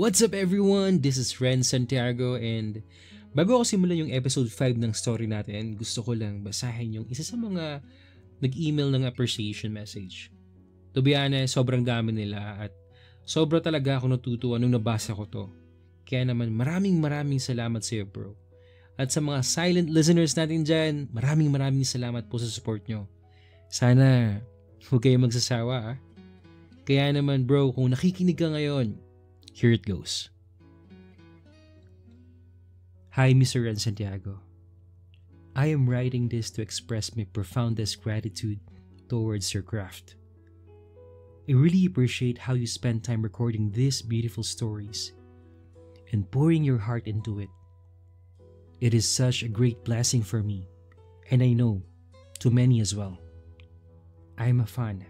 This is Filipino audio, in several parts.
What's up everyone? This is Ren Santiago and bago ako simulan yung episode 5 ng story natin, gusto ko lang basahin yung isa sa mga nag-email ng appreciation message. To be honest, sobrang dami nila at sobra talaga ako natutuwa nung nabasa ko to. Kaya naman maraming salamat sa iyo bro. At sa mga silent listeners natin dyan, maraming salamat po sa support nyo. Sana huwag kayo magsasawa. Kaya naman bro, kung nakikinig ka ngayon, here it goes. Hi Mr. Ren Santiago. I am writing this to express my profoundest gratitude towards your craft. I really appreciate how you spend time recording these beautiful stories and pouring your heart into it. It is such a great blessing for me, and I know to many as well. I am a fan.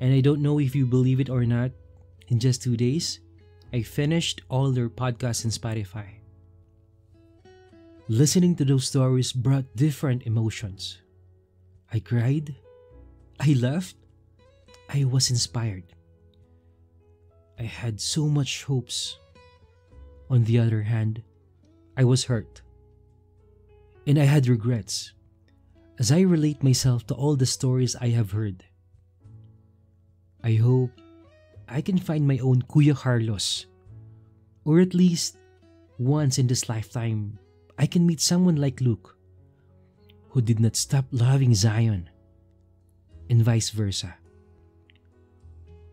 And I don't know if you believe it or not, in just 2 days, I finished all their podcasts in Spotify. Listening to those stories brought different emotions. I cried, I laughed, I was inspired. I had so much hopes. On the other hand, I was hurt. And I had regrets as I relate myself to all the stories I have heard. I hope I can find my own Kuya Carlos, or at least once in this lifetime I can meet someone like Luke who did not stop loving Zion, and vice versa.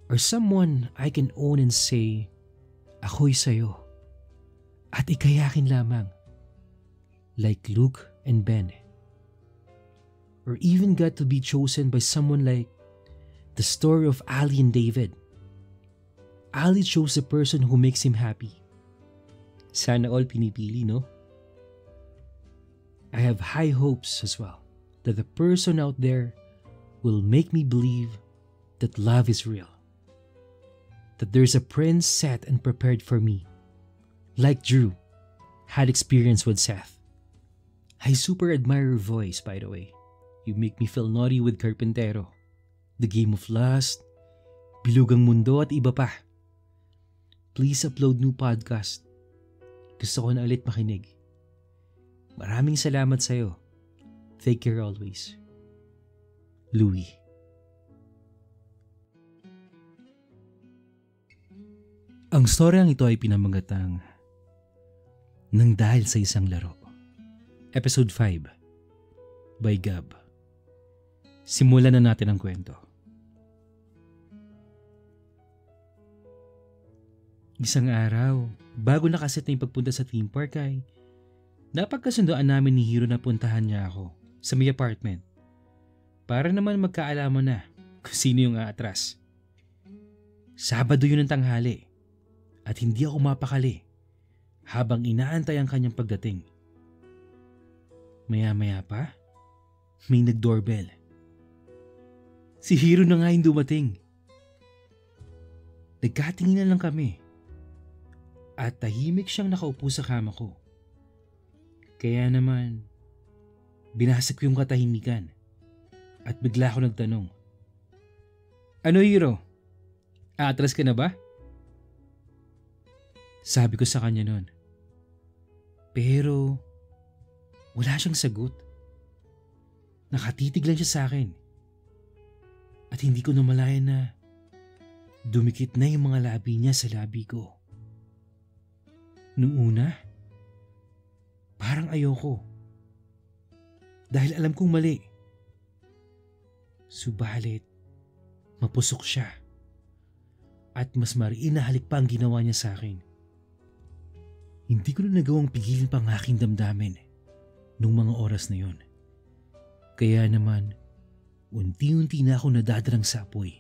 Or someone I can own and say, ako'y sayo at ikayakin lamang, like Luke and Ben. Or even got to be chosen by someone like the story of Ali and David. Ali chose the person who makes him happy. Sana all pinipili, no? I have high hopes as well that the person out there will make me believe that love is real. That there's a prince set and prepared for me, like Drew had experience with Seth. I super admire your voice, by the way. You make me feel naughty with Carpintero, The Game of Lust, Bilugang Mundo at iba pa. Please upload new podcast. Gusto ko na ulit makinig. Maraming salamat sa'yo. Take care always. Louie. Ang storyang ito ay pinamagatang Nang Dahil sa Isang Laro. Episode 5 by Gab. Simulan na natin ang kwento. Isang araw, bago nakaset na yung pagpunta sa theme park ay napagkasundoan namin ni Hiro na puntahan niya ako sa may apartment para naman magkaalaman na kung sino yung aatras. Sabado yun ng tanghali at hindi ako mapakali habang inaantay ang kanyang pagdating. Maya-maya pa, may nag-doorbell. Si Hiro na nga yung dumating. Nagkatinginan lang kami at tahimik siyang nakaupo sa kama ko. Kaya naman, binasag ko yung katahimikan at bigla ako nagtanong. Ano Hiro? Aatras ka na ba? Sabi ko sa kanya noon. Pero wala siyang sagot. Nakatitig lang siya sa akin. At hindi ko namalayan na dumikit na yung mga labi niya sa labi ko. Nung una, parang ayoko. Dahil alam kong mali. Subalit, mapusok siya. At mas mariin na halik pa ang ginawa niya sa akin. Hindi ko na nagawang pigilin pa ang aking damdamin nung mga oras na yon. Kaya naman, unti-unti na ako nadadrang sa apoy.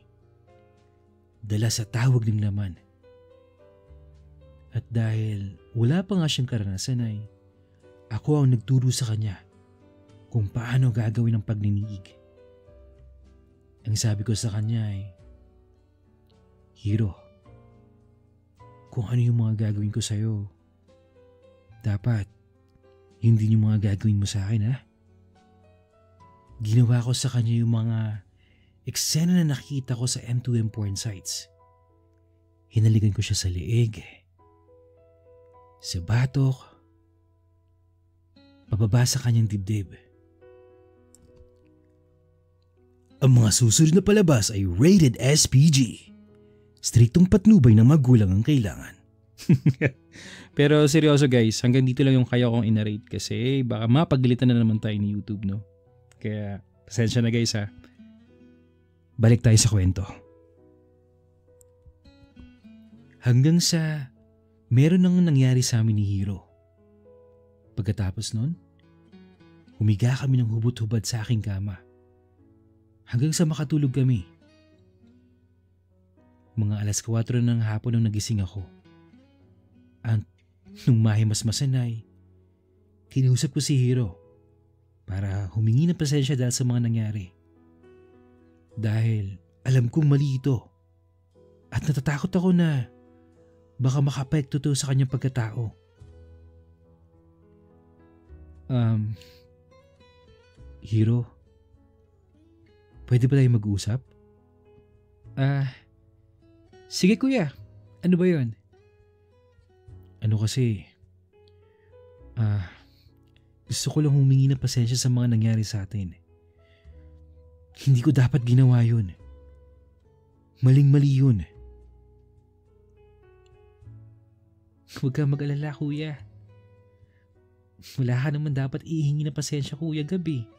Dala sa tawag ng laman. At dahil wala pa nga siyang karanasan ay ako ang nagturo sa kanya kung paano gagawin ang pagniniig. Ang sabi ko sa kanya ay, Hiro, kung ano yung mga gagawin ko sa'yo, dapat hindi yung mga gagawin mo sa akin, ha? Ginawa ko sa kanya yung mga eksena na nakita ko sa M2M porn sites. Hinalikan ko siya sa leeg, sa batok, pababa sa kanyang dibdib. Ang mga susunod na palabas ay rated SPG. Striktong patnubay ng magulang ang kailangan. Pero seryoso guys, hanggang dito lang yung kaya kong inarate kasi baka mapagalitan na naman tayo ni YouTube, no? Kaya pasensya na guys ha. Balik tayo sa kwento. Hanggang sa meron nang nangyari sa amin ni Hiro. Pagkatapos nun, humiga kami ng hubot-hubad sa aking kama. Hanggang sa makatulog kami. Mga alas 4 ng hapon nang nagising ako. At nung mahimasmasan ay, kinausap ko si Hiro para humingi ng pasensya dahil sa mga nangyari. Dahil alam kong mali ito. At natatakot ako na baka makapekto to sa kanyang pagkatao. Hiro, pwede ba tayo mag-usap? Sige kuya. Ano ba yun? Ano kasi, gusto ko lang humingi ng pasensya sa mga nangyari sa atin. Hindi ko dapat ginawa yun. Maling-mali yun. Huwag ka mag-alala kuya. Wala ka naman dapat ihingi ng pasensya kuya gabi.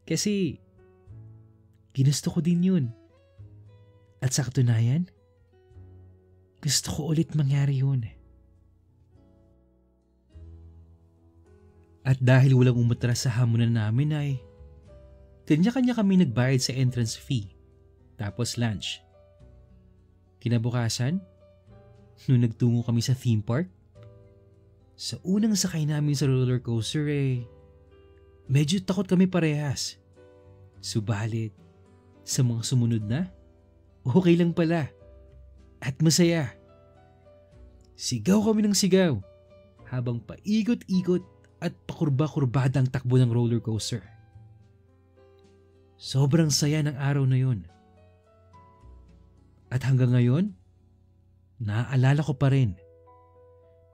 Kasi ginusto ko din yun. At sa katunayan, gusto ko ulit mangyari yun. At dahil walang umatras sa hamunan namin ay kanya-kanya kami nagbayad sa entrance fee. Tapos lunch. Kinabukasan, nung nagtungo kami sa theme park, sa unang sakay namin sa roller coaster medyo takot kami parehas. Subalit, sa mga sumunod na, okay lang pala. At masaya. Sigaw kami ng sigaw habang paikot-ikot at pakurba-kurbada ang takbo ng roller coaster. Sobrang saya ng araw na yun. At hanggang ngayon, naaalala ko pa rin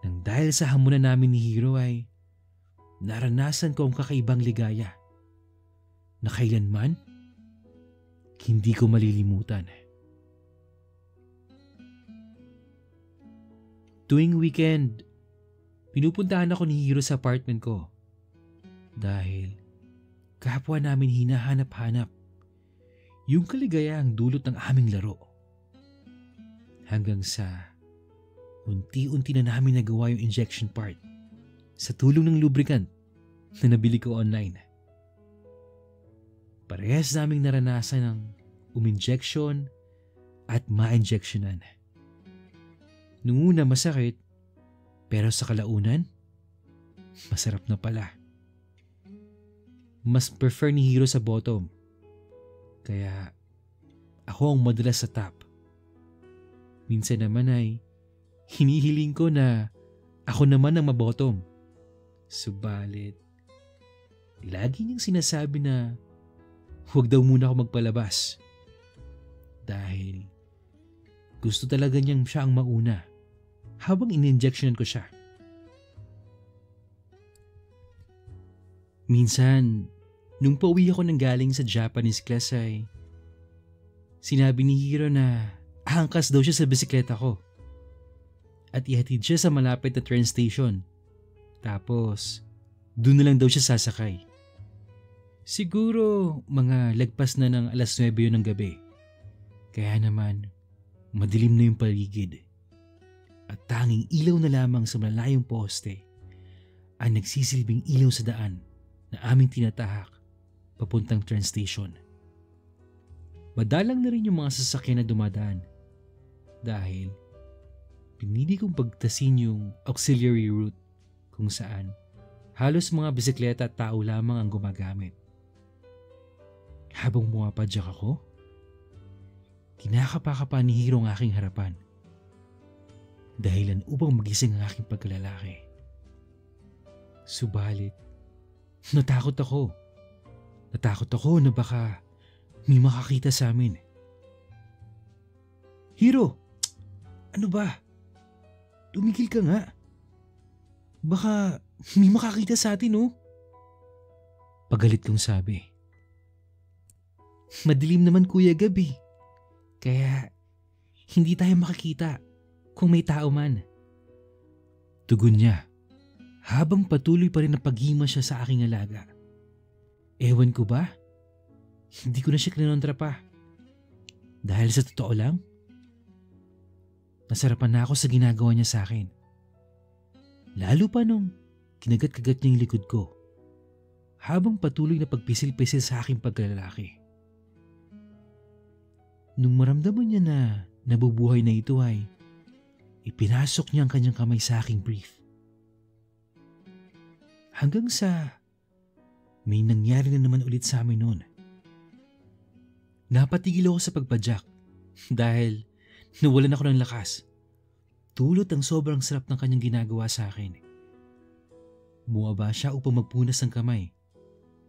nang dahil sa hamunan namin ni Hiro ay naranasan ko ang kakaibang ligaya na kailanman hindi ko malilimutan. Tuwing weekend, pinupuntahan ako ni Hiro sa apartment ko dahil kapwa namin hinahanap-hanap yung kaligayang dulot ng aming laro. Hanggang sa unti-unti na namin nagawa yung injection part sa tulong ng lubricant na nabili ko online. Parehas naming naranasan ng uminjection at ma-injectionan. Nung una masakit, pero sa kalaunan, masarap na pala. Mas prefer ni Hiro sa bottom, kaya ako ang madalas sa top. Minsan naman ay hinihiling ko na ako naman ang mabottom. Subalit, lagi niyang sinasabi na huwag daw muna ako magpalabas. Dahil gusto talaga niyang siya ang mauna habang in-injectionan ko siya. Minsan, nung pauwi ako nang galing sa Japanese class ay sinabi ni Hiro na ahangkas daw siya sa bisikleta ko at ihatid siya sa malapit na train station. Tapos, doon na lang daw siya sasakay. Siguro mga lagpas na ng alas 9 yun ng gabi. Kaya naman, madilim na yung paligid. At tanging ilaw na lamang sa malalayong poste ang nagsisilbing ilaw sa daan na aming tinatahak papuntang train station. Madalang na rin yung mga sasakyan na dumadaan dahil pinili kong pagtasin yung auxiliary route kung saan halos mga bisikleta at tao lamang ang gumagamit. Habang pumapadyak ako, kinakapa-kapa ni Hiro ang aking harapan. Dahilan upang magising ang aking pagkalalaki. Subalit, natakot ako. Natakot ako na baka may makakita sa amin. Hiro! Ano ba? Tumigil ka nga. Baka may makakita sa atin, oh. Pagalit kong sabi. Madilim naman Kuya Gabi. Kaya hindi tayo makakita kung may tao man. Tugon niya habang patuloy pa rin ang paghima siya sa aking alaga. Ewan ko ba? Hindi ko na siya kinontra pa. Dahil sa totoo lang, nasarapan na ako sa ginagawa niya sa akin. Lalo pa nung kinagat-kagat niya yung likod ko habang patuloy na pagpisil-pisil sa aking pagkalalaki. Nung maramdaman niya na nabubuhay na ito ay ipinasok niya ang kanyang kamay sa aking brief. Hanggang sa may nangyari na naman ulit sa amin noon. Napatigil ako sa pagpadyak dahil nawalan ako ng lakas. Tulot ang sobrang sarap ng kanyang ginagawa sa akin. Bumaba siya upang magpunas ng kamay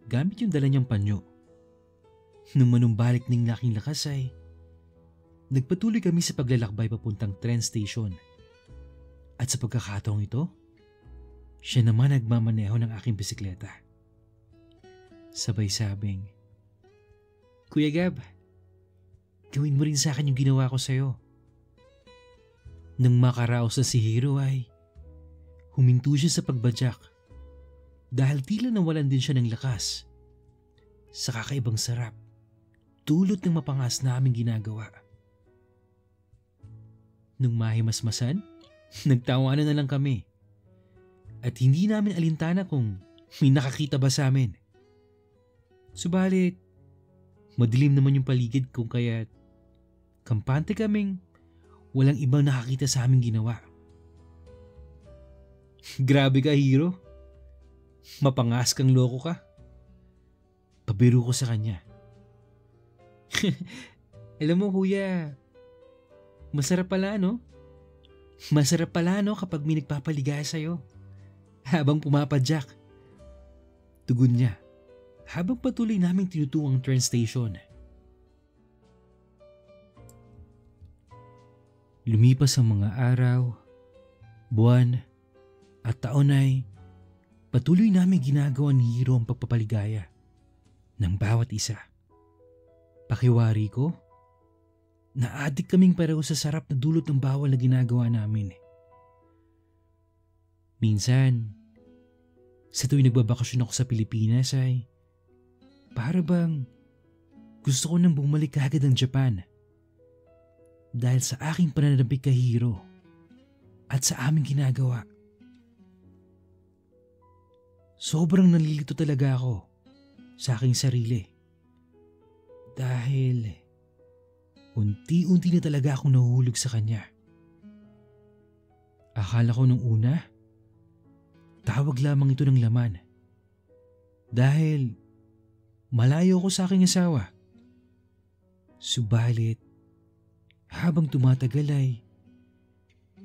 gamit yung dala niyang panyo. Nung manumbalik ng laking lakas ay nagpatuloy kami sa paglalakbay papuntang train station. At sa pagkakataong ito, siya naman nagmamaneho ng aking bisikleta. Sabay sabing, Kuya Gab, gawin mo rin sa akin yung ginawa ko sa'yo. Nang makaraos na si Hiro ay huminto siya sa pagbadyak dahil tila nawalan din siya ng lakas sa kakaibang sarap tulot ng mapangas na aming ginagawa. Nung mahimasmasan, nagtawanan na lang kami at hindi namin alintana kung may nakakita ba sa amin. Subalit, madilim naman yung paligid kung kaya't kampante kaming walang ibang nakakita sa aming ginawa. Grabe ka, Hiro. Mapangas kang loko ka. Pabiro ko sa kanya. Alam mo kuya, masarap pala no? Masarap pala no kapag may nagpapaligaya sa'yo habang pumapadyak. Tugon niya habang patuloy naming tinutuwang train station. Lumipas ang mga araw, buwan at taon ay patuloy namin ginagawa ni Hiro ang pagpapaligaya ng bawat isa. Pakiwari ko, na-addict kaming pareho sa sarap na dulot ng bawal na ginagawa namin. Minsan, sa tuwing nagbabakasyon ako sa Pilipinas ay para bang gusto ko nang bumalik kaagad ng Japan dahil sa aking pananabik kay Hiro at sa aming ginagawa. Sobrang nalilito talaga ako sa aking sarili dahil unti-unti na talaga akong nahuhulog sa kanya. Akala ko nung una, tawag lamang ito ng laman dahil malayo ko sa aking asawa. Subalit, habang tumatagal ay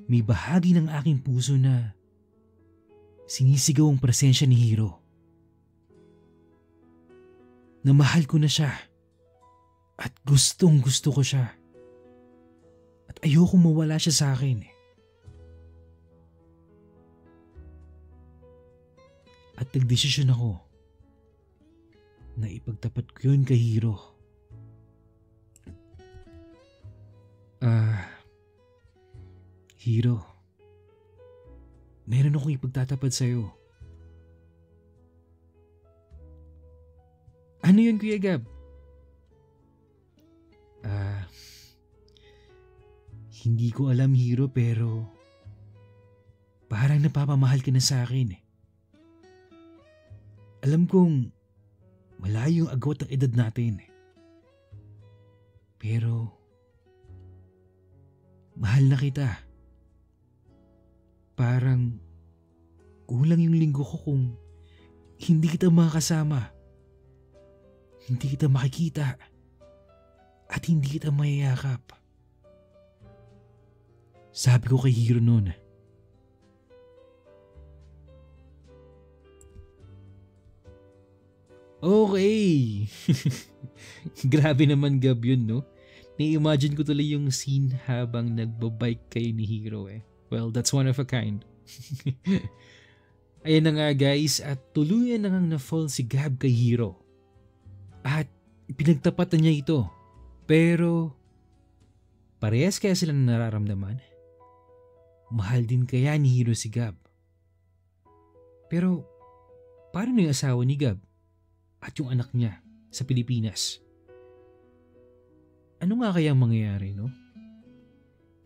may bahagi ng aking puso na sinisigaw ang presensya ni Hiro. Na mahal ko na siya at gustong gusto ko siya at ayokong mawala siya sa akin. At nagdesisyon ako na ipagtapat ko yun kay Hiro. Hiro, meron akong ipagtatapat sa'yo. Ano yun, Kuya Gab? Hindi ko alam, Hiro, pero parang napapamahal ka na sa akin. Alam kong malayo yung agwat ng edad natin. Pero mahal na kita. Parang kulang yung linggo ko kung hindi kita makakasama, hindi kita makikita, at hindi kita mayayakap. Sabi ko kay Hiro noon. Okay. Grabe naman Gab yun, no? Ni-imagine ko tuloy yung scene habang nagbabike kayo ni Hiro eh. Well, that's one of a kind. Ayan na nga guys, at tuluyan na ngang na-fall si Gab kay Hiro. At pinagtapatan niya ito. Pero, parehas kaya silang nararamdaman? Mahal din kaya ni Hiro si Gab? Pero, paano na yung asawa ni Gab? At yung anak niya sa Pilipinas? Ano nga kaya mangyayari, no?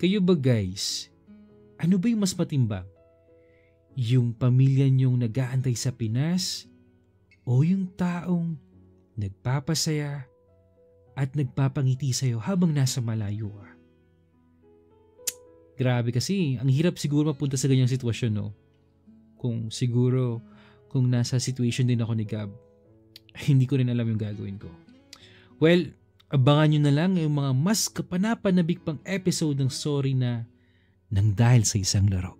Kayo ba guys, ano ba yung mas matimbang? Yung pamilya niyong nag-aantay sa Pinas o yung taong nagpapasaya at nagpapangiti sa'yo habang nasa malayo ka? Grabe kasi, ang hirap siguro mapunta sa ganyang sitwasyon, no? Kung nasa situation din ako ni Gab, hindi ko rin alam yung gagawin ko. Well, abangan nyo na lang yung mga mas kapanapanabik pang episode ng story na nang dahil sa isang laro.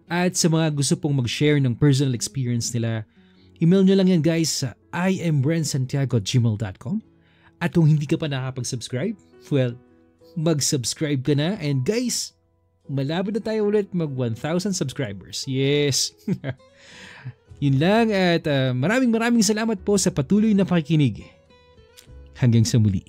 At sa mga gusto pong mag-share ng personal experience nila, email nyo lang yan guys sa imbrensantiago@gmail.com. At kung hindi ka pa nakapag-subscribe, well, mag-subscribe ka na. And guys, malapit na tayo ulit mag 1,000 subscribers. Yes! Yun lang at maraming salamat po sa patuloy na pakikinig. Hanggang sa muli.